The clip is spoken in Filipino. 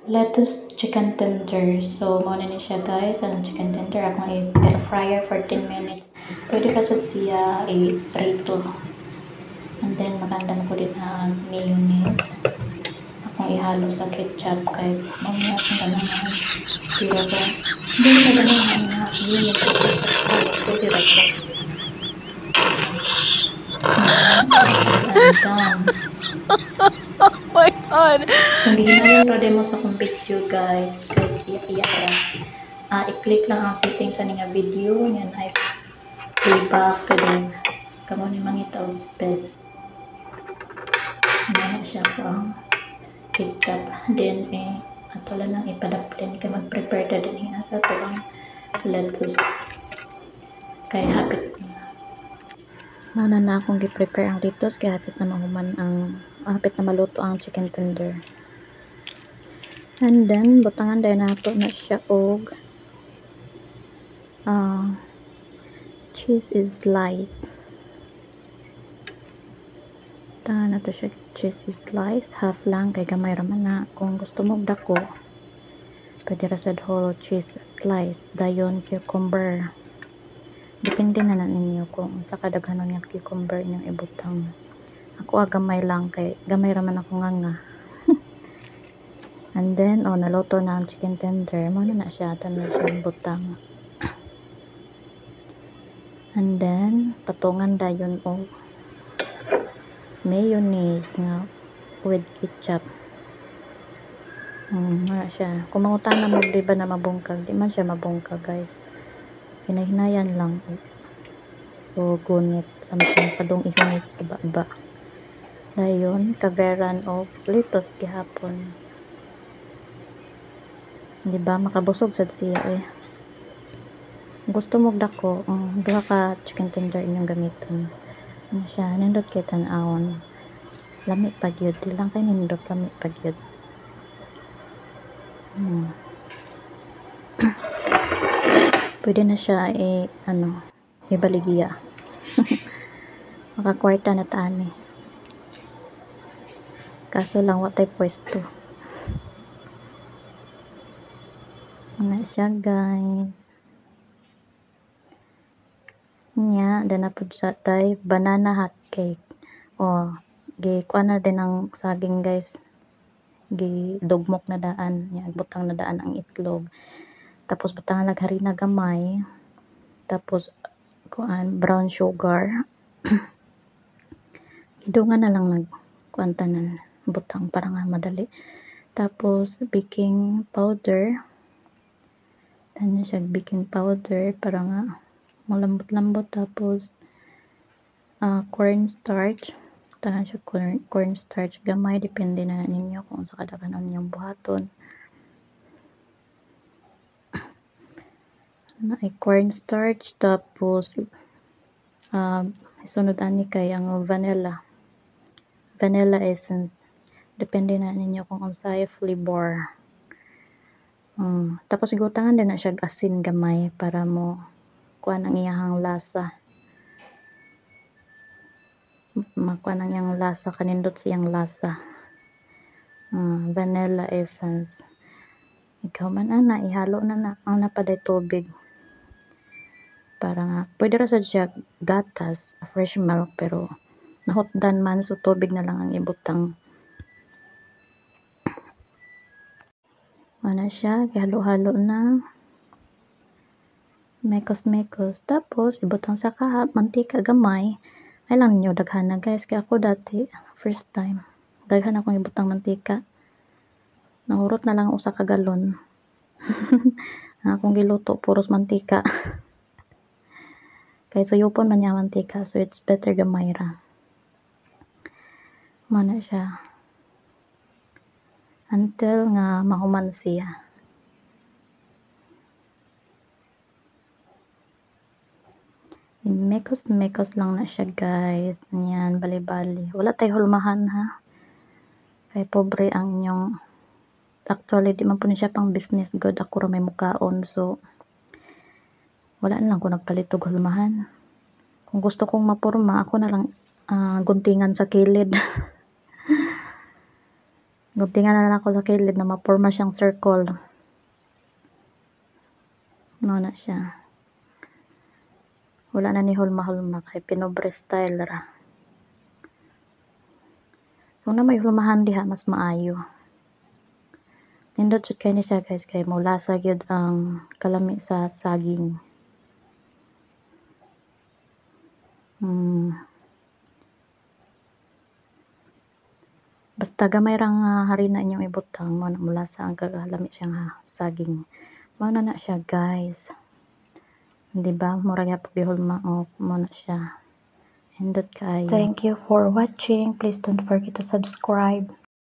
lettuce chicken tender. So, muna ni siya guys. Ang chicken tender, akong i-air fryer for 10 minutes. Pwede pa sa siya i-prito. And then, maganda ko din ang mayonnaise. Akong ihalo sa ketchup kay mamaya sa ganahan. Pero ba, hindi sa ganahan na yun yung ketchup. Pwede rin ba? I'm done. Oh my god. Kung gihinayon ro demo sa kong video guys, kay iya ra. I-click lang ang settings sa nga video, yan ay playback kay kamo ni mangita og speed. Ano siya ko ang ketchup. Then ato lang nang ipadaplin kay mag-prepare ta din asa to ang lettuce. Kay hapit na akong gi-prepare ang lettuce kay hapit na maluto ang chicken tender. And then, butangan dahil nato na siya og cheese is slice. Butangan nato siya cheese is slice. Half lang, kay gamay raman na. Kung gusto mo dako, pwede rasad whole cheese slice. Dayon, cucumber. Depende na ninyo kung sa kadaghanon yung cucumber nyo ibutang. Ako gamay lang, kay gamay raman ako nga. And then, naluto na ang chicken tender. Muna na siya, tanong siya butang. And then, patungan dayon o mayonnaise nga with ketchup. Muna siya. Kung mangutana mo, di ba na mabungkag? Di man siya mabungkag, guys. Hinahinayan lang. O gunit. Samtang padong ihunit sa baba. Dayon, kaveran o lettuce gihapon. Di ba makabusog sad siya gusto mo dako duha ka chicken tender inyong gamiton ano siya nindot kay tan-awon lami pag yun di lang kay nindot lami pag yun pwede na siya ibaligya makakwarta na taan kaso lang watay pwesto. Ano siya guys. Nya, dana po siya tay banana hot cake. Gikuha na din ang saging guys. Gidugmok na daan. Nya, butang na daan ang itlog. Tapos butang lag harina gamay. Tapos brown sugar. Idungan na lang kuan tanan. Butang para nga madali. Tapos baking powder. Tanyo siya baking powder para nga malambot-lambot. Tapos cornstarch. Tanan siya cornstarch gamay. Depende na ninyo kung sa kadaghanon yung buhaton. Ay cornstarch. Tapos sunod ani kay ang vanilla essence. Depende na ninyo kung unsay flavor. Tapos igutangan din na siya asin gamay para mo kuan ang iyahang lasa. Makuan ang iyang lasa, kanindot siyang lasa. Vanilla essence. Ikaw man ihalo na ang napaday tubig. Para nga, pwede ra sad siya gatas, fresh milk, pero nahotdan man, so tubig na lang ang ibutang. Ano siya, halo-halo na. Mekos-mekos. Tapos, ibutang sa mantika gamay. Ay lang ninyo, daghan na guys. Kaya ako dati, first time, daghan akong ibutang mantika. Nahurot na lang usa ka galon. Akong giluto, puros mantika. Kaya suyupon man niya mantika. So, it's better gamay ra. Mana siya. Until nga mahuman siya. Mekos lang na siya guys. Yan, bali-bali. Wala tayo hulmahan ha. Kay pobre ang inyong actually di man po niya pang business good. Ako ra may mukaon. So, wala na lang ko nagpalit og hulmahan. Kung gusto kong mapurma, ako na lang guntingan sa kilid. Guntingan na lang ako sa kilid na maporma siyang circle. No na siya. Wala na ni hulma-hulma kay pinobre style ra. Kung na may hulmahan diha mas maayo. Nindot jud kay ni siya guys kay mulasa gyud ang kalami sa saging. Basta gamay ra nga harina inyong ibutang mo na mulasa ang kalami siyang saging. Mao na siya guys. Di ba? Mura gyapon gihulma mo na siya. Hindot kaayo. Thank you for watching. Please don't forget to subscribe.